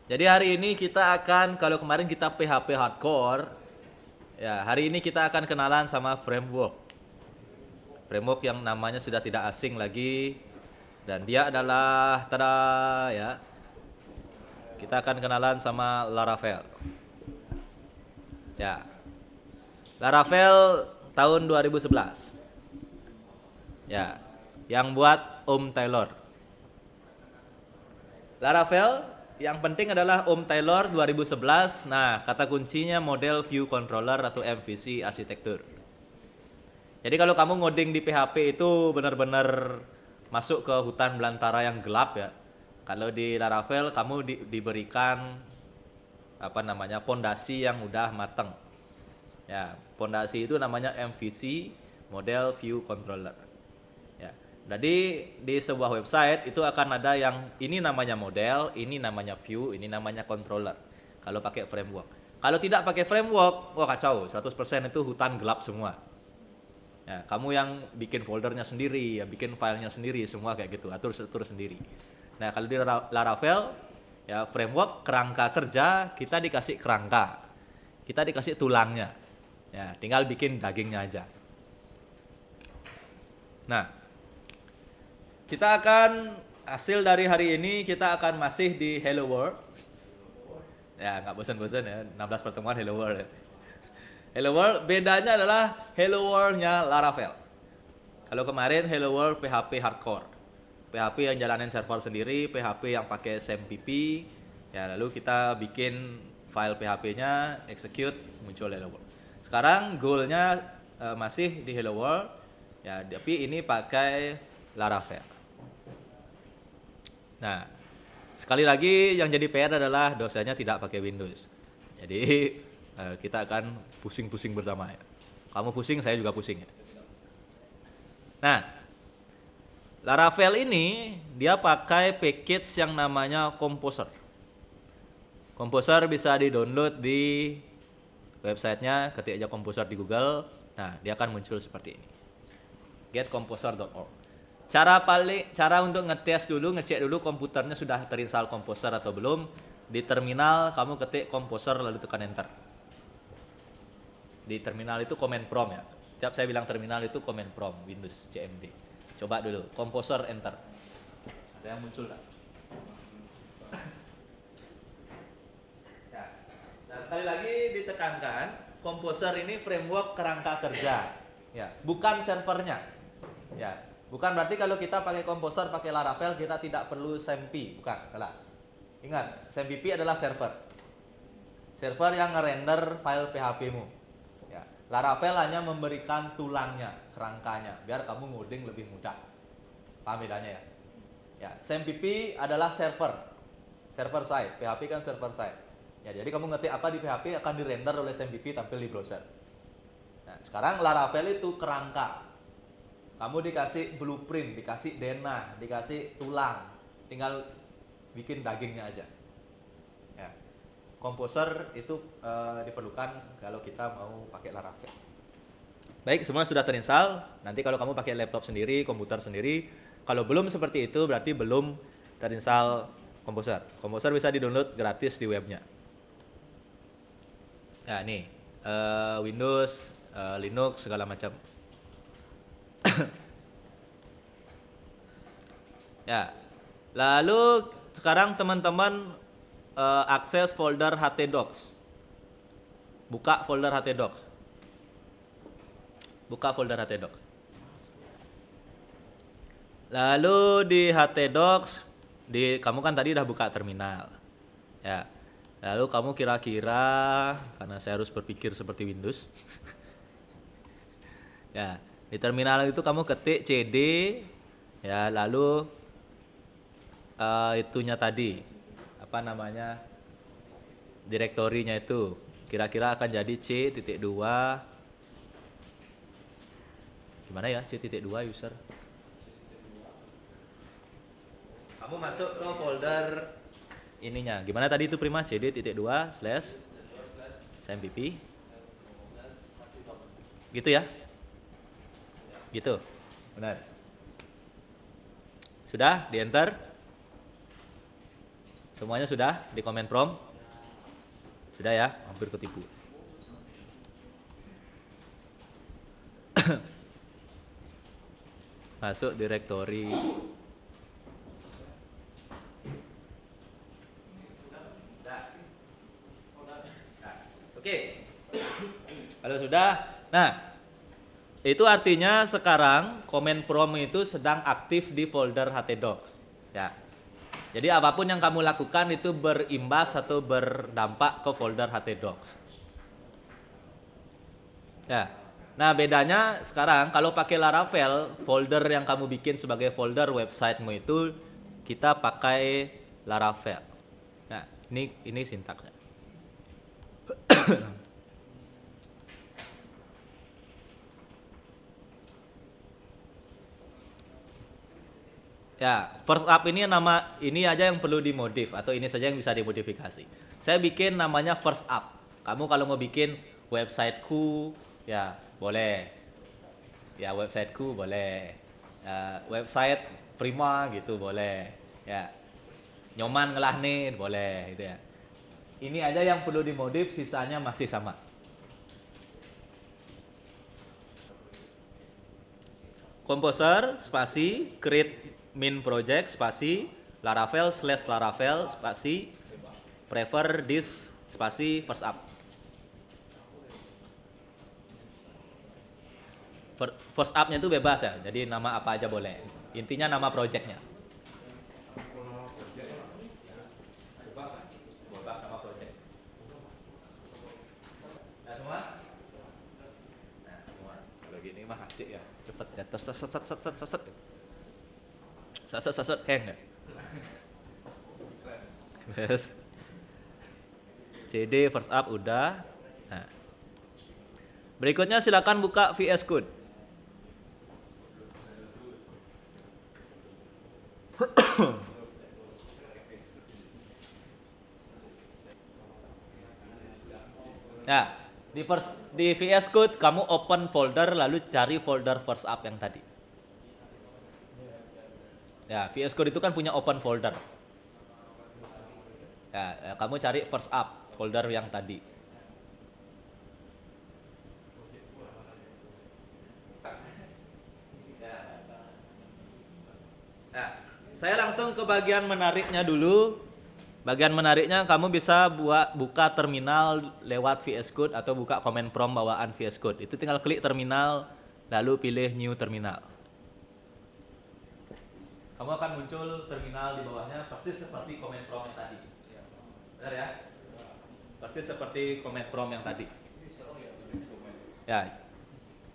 Jadi hari ini kita akan, kalau kemarin kita PHP hardcore, ya hari ini kita akan kenalan sama framework. Framework yang namanya sudah tidak asing lagi, dan dia adalah, tada ya, kita akan kenalan sama Laravel. Ya, Laravel tahun 2011. Ya, yang buat Om Taylor. Laravel yang penting adalah Om Taylor 2011. Nah, kata kuncinya model view controller atau MVC arsitektur. Jadi kalau kamu ngoding di PHP itu benar-benar masuk ke hutan belantara yang gelap ya. Kalau di Laravel kamu diberikan apa namanya pondasi yang udah mateng. Ya, pondasi itu namanya MVC, model view controller. Ya. Jadi di sebuah website itu akan ada yang ini namanya model, ini namanya view, ini namanya controller. Kalau pakai framework. Kalau tidak pakai framework, wah kacau, 100% itu hutan gelap semua. Ya, kamu yang bikin foldernya sendiri, ya bikin filenya sendiri, semua kayak gitu, atur sendiri. Nah, kalau di Laravel, ya framework kerangka kerja, kita dikasih kerangka, kita dikasih tulangnya, ya tinggal bikin dagingnya aja. Nah, kita akan hasil dari hari ini kita akan masih di Hello World. Ya nggak bosan-bosan ya, 16 pertemuan Hello World ya. Hello World bedanya adalah Hello World-nya Laravel. Kalau kemarin Hello World PHP hardcore, PHP yang jalanin server sendiri, PHP yang pakai SAMPP, ya lalu kita bikin file PHP-nya, execute, muncul Hello World. Sekarang goal-nya masih di Hello World, ya tapi ini pakai Laravel. Nah, sekali lagi yang jadi PR adalah dosanya tidak pakai Windows. Jadi kita akan pusing-pusing bersama ya. Kamu pusing, saya juga pusing ya. Nah, Laravel ini dia pakai package yang namanya Composer. Composer bisa di-download di websitenya, ketik aja Composer di Google. Nah, dia akan muncul seperti ini. getcomposer.org. Cara untuk ngetes dulu, ngecek dulu komputernya sudah terinstall Composer atau belum. Di terminal kamu ketik Composer lalu tekan enter. Di terminal itu command prompt ya. Setiap saya bilang terminal itu command prompt Windows CMD. Coba dulu Composer enter. Ada yang muncul tak? Ya. Nah, sekali lagi ditekankan, Composer ini framework kerangka kerja. Ya, bukan servernya. Ya, bukan berarti kalau kita pakai Composer, pakai Laravel kita tidak perlu SAMP, bukan, salah. Ingat, SAMPP adalah server. Server yang ngerender file PHP-mu. Ya, Laravel hanya memberikan tulangnya, kerangkanya, biar kamu ngoding lebih mudah. Paham bedanya ya? Ya, SAMPP adalah server. Server side, PHP kan server side. Ya, jadi kamu ngetik apa di PHP akan dirender oleh SAMPP tampil di browser. Nah, sekarang Laravel itu kerangka. Kamu dikasih blueprint, dikasih denah, dikasih tulang, tinggal bikin dagingnya aja. Ya. Composer itu diperlukan kalau kita mau pakai Laravel. Baik, semua sudah terinstall. Nanti kalau kamu pakai laptop sendiri, komputer sendiri, kalau belum seperti itu berarti belum terinstall Composer. Composer bisa di-download gratis di webnya. Ya, nih Windows, Linux segala macam. Ya. Lalu sekarang teman-teman akses folder htdocs. Buka folder htdocs. Buka folder htdocs. Lalu di htdocs kamu kan tadi udah buka terminal. Ya. Lalu kamu kira-kira, karena saya harus berpikir seperti Windows. Ya, di terminal itu kamu ketik cd, ya lalu itunya tadi apa namanya direktorinya itu kira-kira akan jadi C.2 gimana ya C.2 user. Kamu masuk ke folder ininya gimana tadi itu Prima cd.2/sampp gitu ya, gitu benar. Sudah di enter. Semuanya sudah di command prompt? Sudah ya, hampir ketipu. Masuk direktori. Oke. Kalau sudah, nah itu artinya sekarang command prompt itu sedang aktif di folder htdocs. Ya. Jadi apapun yang kamu lakukan itu berimbas atau berdampak ke folder htdocs. Ya. Nah, bedanya sekarang kalau pakai Laravel, folder yang kamu bikin sebagai folder websitemu itu kita pakai Laravel. Nah, ini sintaksnya. Ya, first up ini nama ini aja yang perlu dimodif atau ini saja yang bisa dimodifikasi. Saya bikin namanya first up. Kamu kalau mau bikin websiteku, ya boleh. Ya websiteku boleh. Website prima gitu boleh. Ya, nyoman ngelah nih boleh gitu ya. Ini aja yang perlu dimodif, sisanya masih sama. Composer spasi create min project spasi Laravel spasi prefer this spasi first up. First up-nya itu bebas ya, jadi nama apa aja boleh. Intinya nama projectnya. Bebas nama project. Nah semua? Nah semua. Kalau gini mah asik ya, cepet ya. Set hang ya. Yes. CD first up udah. Nah. Berikutnya silakan buka VS Code. Nah, di VS Code kamu open folder lalu cari folder first up yang tadi. Ya, VS Code itu kan punya open folder. Ya, kamu cari first up folder yang tadi. Nah, saya langsung ke bagian menariknya dulu. Bagian menariknya kamu bisa buka terminal lewat VS Code atau buka command prompt bawaan VS Code. Itu tinggal klik terminal lalu pilih new terminal. Kamu akan muncul terminal di bawahnya persis seperti command prompt yang tadi. Benar ya? Persis seperti command prompt yang tadi. Ya.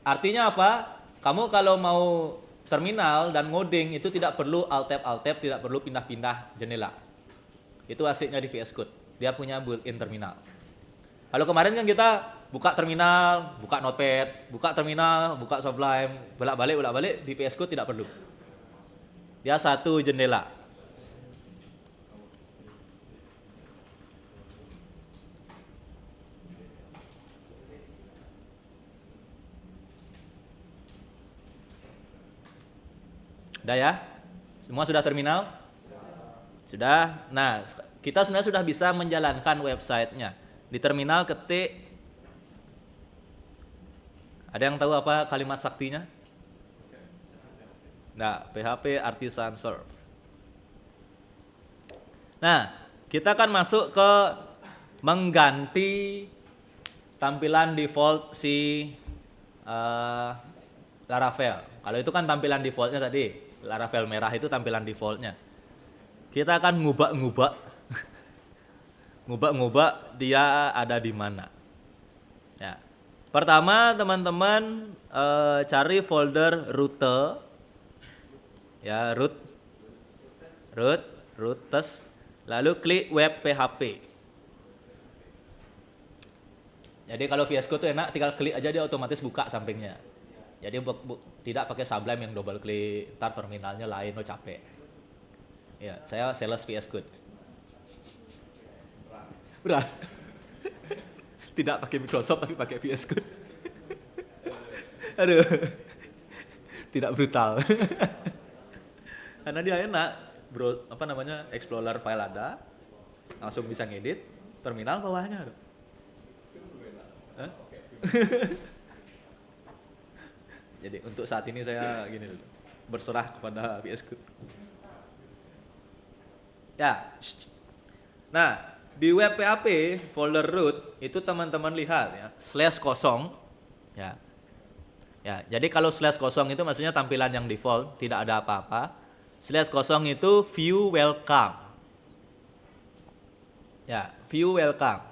Artinya apa? Kamu kalau mau terminal dan ngoding itu tidak perlu alt tab, tidak perlu pindah-pindah jendela. Itu asiknya di VS Code. Dia punya built-in terminal. Kalau kemarin kan kita buka terminal, buka Notepad, buka terminal, buka Sublime, bolak-balik di VS Code tidak perlu. Dia satu jendela. Udah ya? Semua sudah terminal? Sudah. Nah, kita sebenarnya sudah bisa menjalankan websitenya. Di terminal ketik. Ada yang tahu apa kalimat saktinya? Nah, PHP Artisan Serve. Nah, kita akan masuk ke mengganti tampilan default si Laravel. Kalau itu kan tampilan defaultnya tadi, Laravel merah itu tampilan defaultnya. Kita akan ngubah-ngubah, ngubah-ngubah dia ada di mana. Ya. Pertama teman-teman cari folder rute, ya routes, lalu klik web PHP. Jadi kalau VS Code itu enak, tinggal klik aja dia otomatis buka sampingnya. Jadi tidak pakai Sublime yang double klik, ntar terminalnya lain, lo capek. Ya, saya sales VS Code. Berat. Tidak pakai Microsoft tapi pakai VS Code. Aduh. Tidak brutal. Karena dia enak. Bro, Explorer file ada, langsung bisa ngedit. Terminal bawahnya tuh. Hah? Jadi untuk saat ini saya gini dulu, berserah kepada VS Code. Ya. Nah, di web PHP folder root itu teman-teman lihat ya, /0 ya. Ya, jadi kalau /0 itu maksudnya tampilan yang default, tidak ada apa-apa. /0 itu view welcome. Ya, view welcome.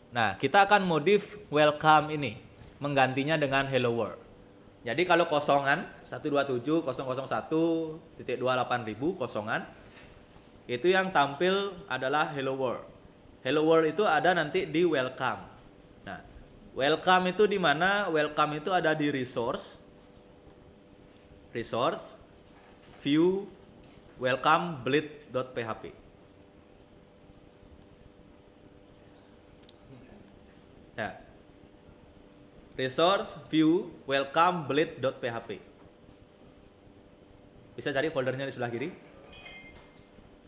Nah, kita akan modif welcome ini, menggantinya dengan hello world. Jadi kalau kosongan 127.001.28.000 kosongan, itu yang tampil adalah hello world. Hello world itu ada nanti di welcome. Nah, welcome itu di mana? Welcome itu ada di resource, view, welcome bleed.php. Ya. Resource, view, welcome bleed.php. Bisa cari foldernya di sebelah kiri.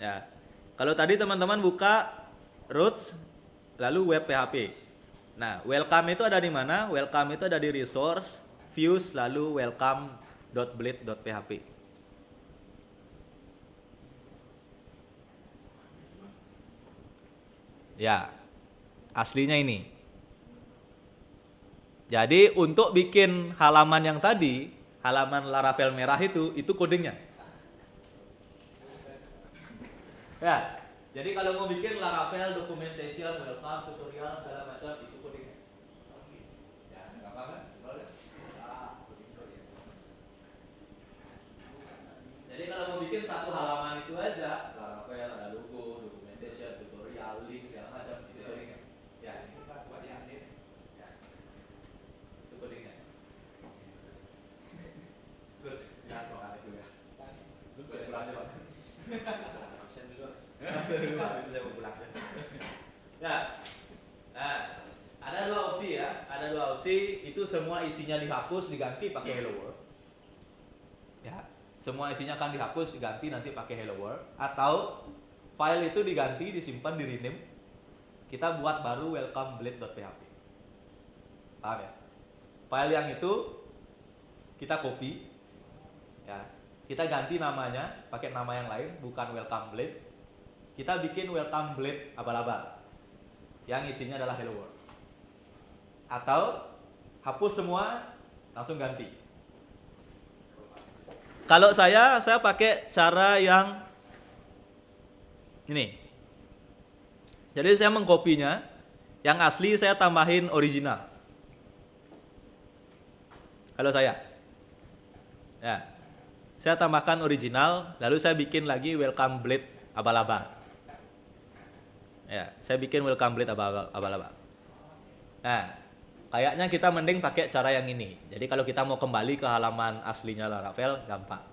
Ya. Kalau tadi teman-teman buka roots lalu web PHP. Nah, welcome itu ada di mana? Welcome itu ada di resource, views lalu welcome.bleed.php. Ya. Aslinya ini. Jadi untuk bikin halaman yang tadi, halaman Laravel merah itu kodingnya. Ya, jadi kalau mau bikin Laravel documentation, welcome, tutorial, segala macam itu kodingnya. Ya, nggak apa-apa. Jadi kalau mau bikin satu halaman itu aja, Laravel ada logo, documentation, tutorial, link, segala macam itu kodingnya. Ya, ini Pak buat yang ini. Ya. Itu kodingnya. Terus ya soal itu ya. Terus saya pulang aja Pak. Absen dulu. Absen dulu habis saya mau pulang. Ya. Nah, ada dua opsi ya. Ada dua opsi, itu semua isinya dihapus diganti pakai hello world. Ya. Semua isinya akan dihapus diganti nanti pakai hello world, atau file itu diganti, disimpan, di rename. Kita buat baru welcome bleed.php. Paham ya? File yang itu kita copy, ya, kita ganti namanya, pakai nama yang lain, bukan welcome bleed. Kita bikin welcome bleed abal-abal, yang isinya adalah hello world. Atau hapus semua, langsung ganti. Kalau saya pakai cara yang ini. Jadi saya mengkopinya, yang asli saya tambahin original. Kalau saya tambahkan original, lalu saya bikin lagi welcome bleed abal-abal. Ya, saya bikin welcome bleed abal-abal. Nah, kayaknya kita mending pakai cara yang ini. Jadi kalau kita mau kembali ke halaman aslinya Laravel, gampang.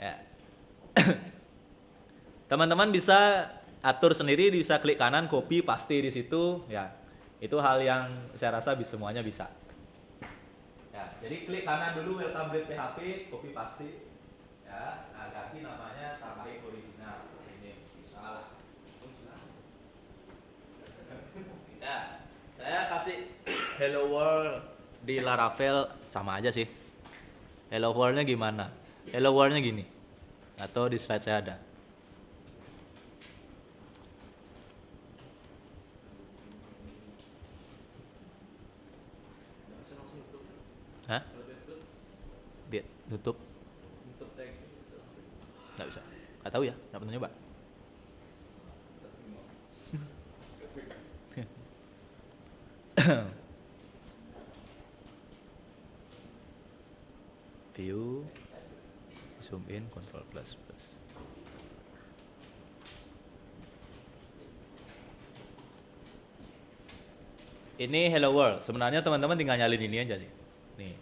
Ya. Teman-teman bisa atur sendiri, bisa klik kanan, copy, paste di situ. Ya, itu hal yang saya rasa semuanya bisa. Ya, jadi klik kanan dulu welcome bleed PHP, copy paste. Ya, nah ganti namanya, tambahin original. Ini bisa lah. Ya, saya kasih hello world di Laravel sama aja sih. Hello world-nya gimana? Hello world-nya gini. Atau di slide saya ada. Hah? Dia tutup. Nggak bisa. Nggak tahu ya, nggak pernah nyoba. View, zoom in, Ctrl++. Ini hello world. Sebenarnya teman-teman tinggal nyalin ini aja sih. Nih.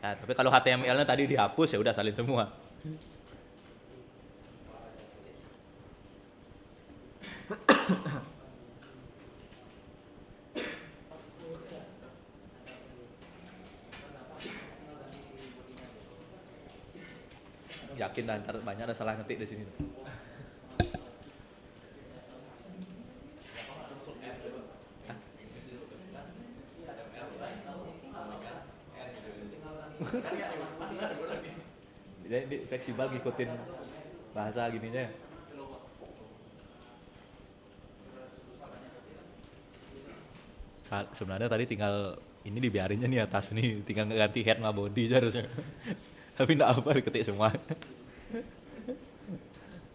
Nah, tapi kalau HTML-nya tadi dihapus ya udah salin semua. Yakin dah, ntar banyak ada salah ngetik di sini. Dia fleksibel ngikutin bahasa gininya. Sebenarnya tadi tinggal ini dibiarinnya nih atas nih, tinggal ganti head sama body aja harusnya. Tapi enggak apa, diketik semua.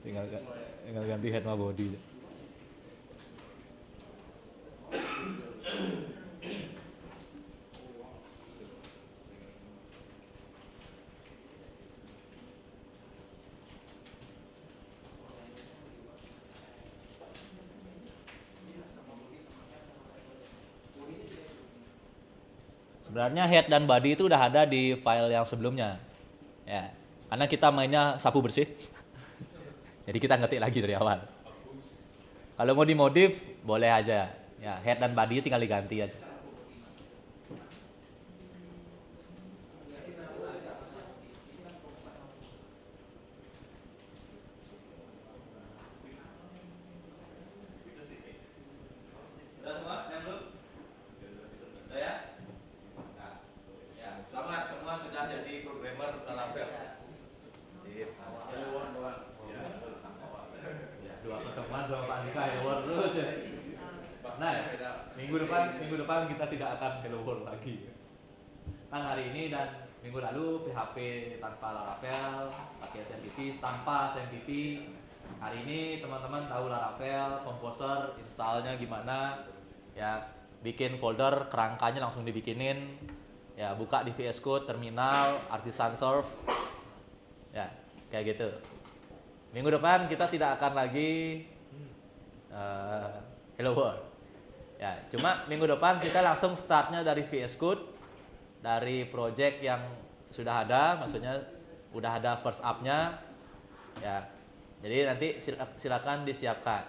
tinggal ganti head sama body. Sebenarnya head dan body itu udah ada di file yang sebelumnya. Ya, karena kita mainnya sapu bersih. Jadi kita ngetik lagi dari awal. Kalau mau dimodif, boleh aja. Ya, head dan body tinggal diganti aja. Sudah semua? Yang belum? Sudah ya? Nah, ya, selamat semua sudah jadi programmer Laravel. Sip. Ya, dua pertemuan sama Pak Andika Hello World terus ya. Nah, minggu depan kita tidak akan Hello World lagi. Kan hari ini dan minggu lalu PHP tanpa Laravel, pakai SMTP, tanpa SMTP. Hari ini teman-teman tahu Laravel, Composer, installnya gimana? Ya, bikin folder, kerangkanya langsung dibikinin. Ya, buka di VS Code, terminal, Artisan Serve. Ya, kayak gitu. Minggu depan kita tidak akan lagi Hello World. Ya, cuma minggu depan kita langsung startnya dari VS Code, dari project yang sudah ada, maksudnya udah ada first up-nya. Ya, jadi nanti silakan disiapkan.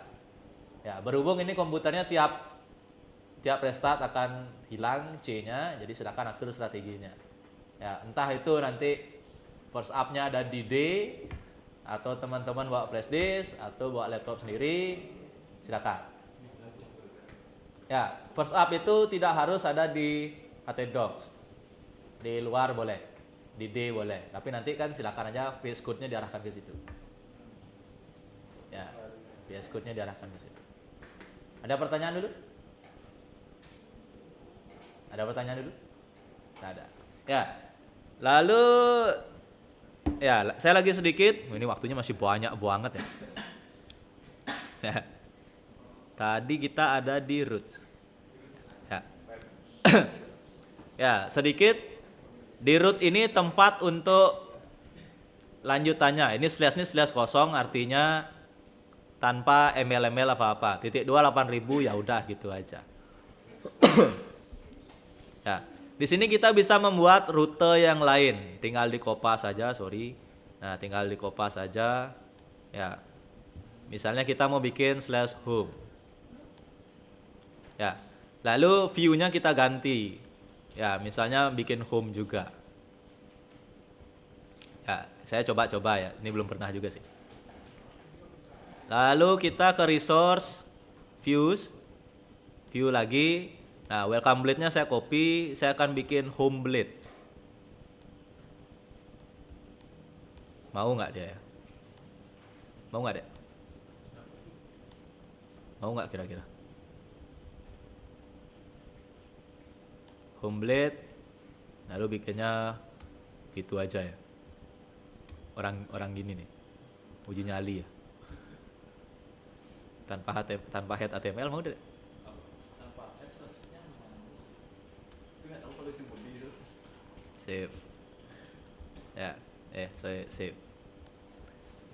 Ya, berhubung ini komputernya tiap restart akan hilang C-nya, jadi silakan atur strateginya. Ya, entah itu nanti first up-nya ada di D, atau teman-teman bawa flash disk, atau bawa laptop sendiri, silakan. Ya, first up itu tidak harus ada di htdocs, di luar boleh, di D boleh, tapi nanti kan silakan aja VS Code-nya diarahkan ke situ. Ya, VS Code-nya diarahkan ke situ. Ada pertanyaan dulu? Ada pertanyaan dulu? Tidak ada. Ya, lalu ya saya lagi sedikit. Ini waktunya masih banyak banget ya. Ya. Tadi kita ada di root. Ya. Ya, sedikit di root ini tempat untuk lanjutannya. Ini slash kosong, artinya tanpa ML apa-apa. Titik 2 8000 ya udah gitu aja. Ya, di sini kita bisa membuat rute yang lain. Tinggal di kopas saja, sorry. Nah, tinggal di kopas saja. Ya. Misalnya kita mau bikin /home. Ya. Lalu view-nya kita ganti. Ya, misalnya bikin home juga. Ya, saya coba-coba ya. Ini belum pernah juga sih. Lalu kita ke resource, views, view lagi. Nah, welcome blade-nya saya copy, saya akan bikin home blade. Mau nggak dia ya? Mau nggak deh? Mau nggak kira-kira? Home blade, lalu bikinnya gitu aja ya. Orang gini nih, uji nyali ya. Tanpa head HTML mau deh? Tanpa head seharusnya mau. Tapi nggak tahu kalau isi body itu. Save. Ya, save.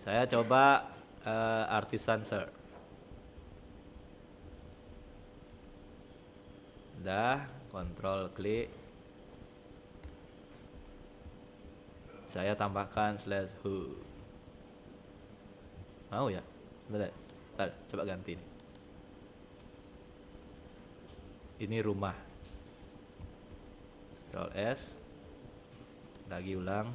Saya coba Artisan Serve. Udah, kontrol klik. Saya tambahkan /who. Mau ya? Bentar, coba ganti nih. Ini rumah. Ctrl S. Lagi ulang.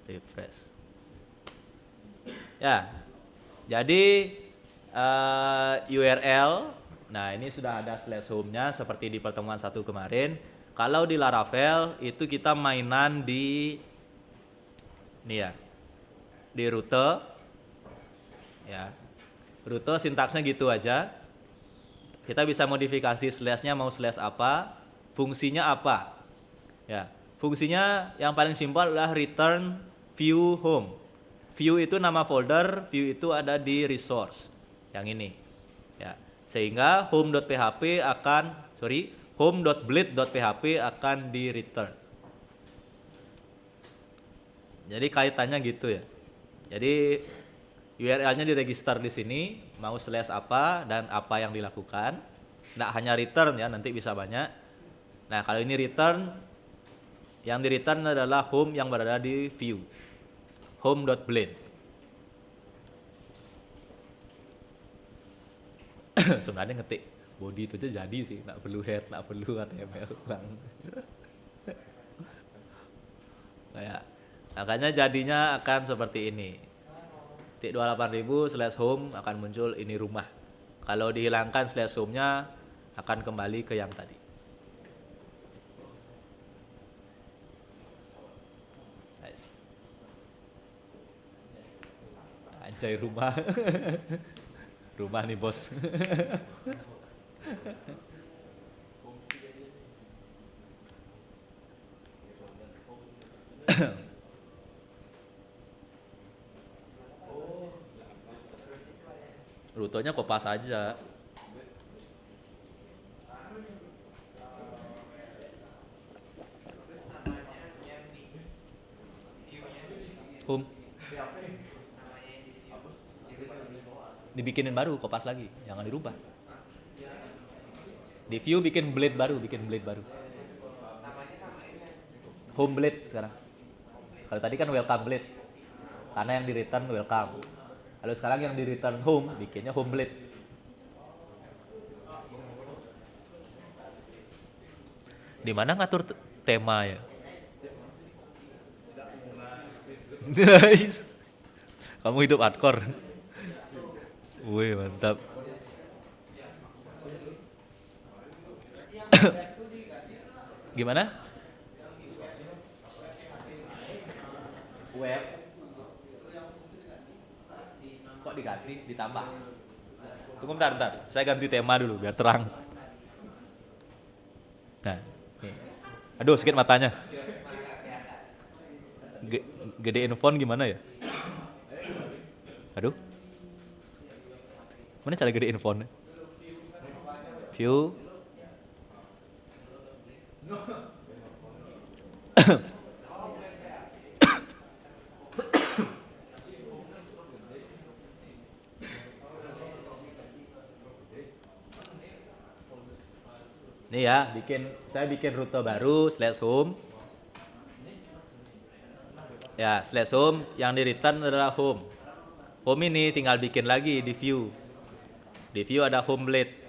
Refresh. Ya. Jadi URL Nah, ini sudah ada slash home-nya seperti di pertemuan satu kemarin. Kalau di Laravel itu kita mainan di ini ya, di rute ya. Rute sintaksnya gitu aja. Kita bisa modifikasi slash-nya mau slash apa, fungsinya apa. Ya, fungsinya yang paling simpel adalah return view home. View itu nama folder, view itu ada di resource. Yang ini. Ya, sehingga home.bleed.php akan di return. Jadi kaitannya gitu ya. Jadi URL-nya diregister di sini, mau slash apa dan apa yang dilakukan. Nggak hanya return ya, nanti bisa banyak. Nah, kalau ini return, yang di return adalah home yang berada di view. Home.bleed. Sebenarnya ngetik body itu aja jadi sih, nggak perlu head, nggak perlu HTML ulang. Kayak, makanya jadinya akan seperti ini. 28000/home akan muncul ini rumah. Kalau dihilangkan slash home-nya akan kembali ke yang tadi. Anjay rumah. Rumah nih bos. Rutenya kopas aja. Home. Dibikinin baru, kopas lagi, jangan dirubah. Di view bikin blade baru. Home blade sekarang. Kalau tadi kan welcome blade, karena yang di return welcome. Kalau sekarang yang di return home, bikinnya home blade. Di mana ngatur tema ya? Kamu hidup hardcore. Wih mantap. Gimana? Web. Kok diganti? Ditambah? Tunggu bentar. Saya ganti tema dulu biar terang. Nah, nih. Aduh sakit matanya. Gedein font gimana ya? Aduh. Mana cara gedein font? View. Nih ya, saya bikin rute baru /home. Ya, /home yang di return adalah home. Home ini tinggal bikin lagi di view. Di view ada home blade.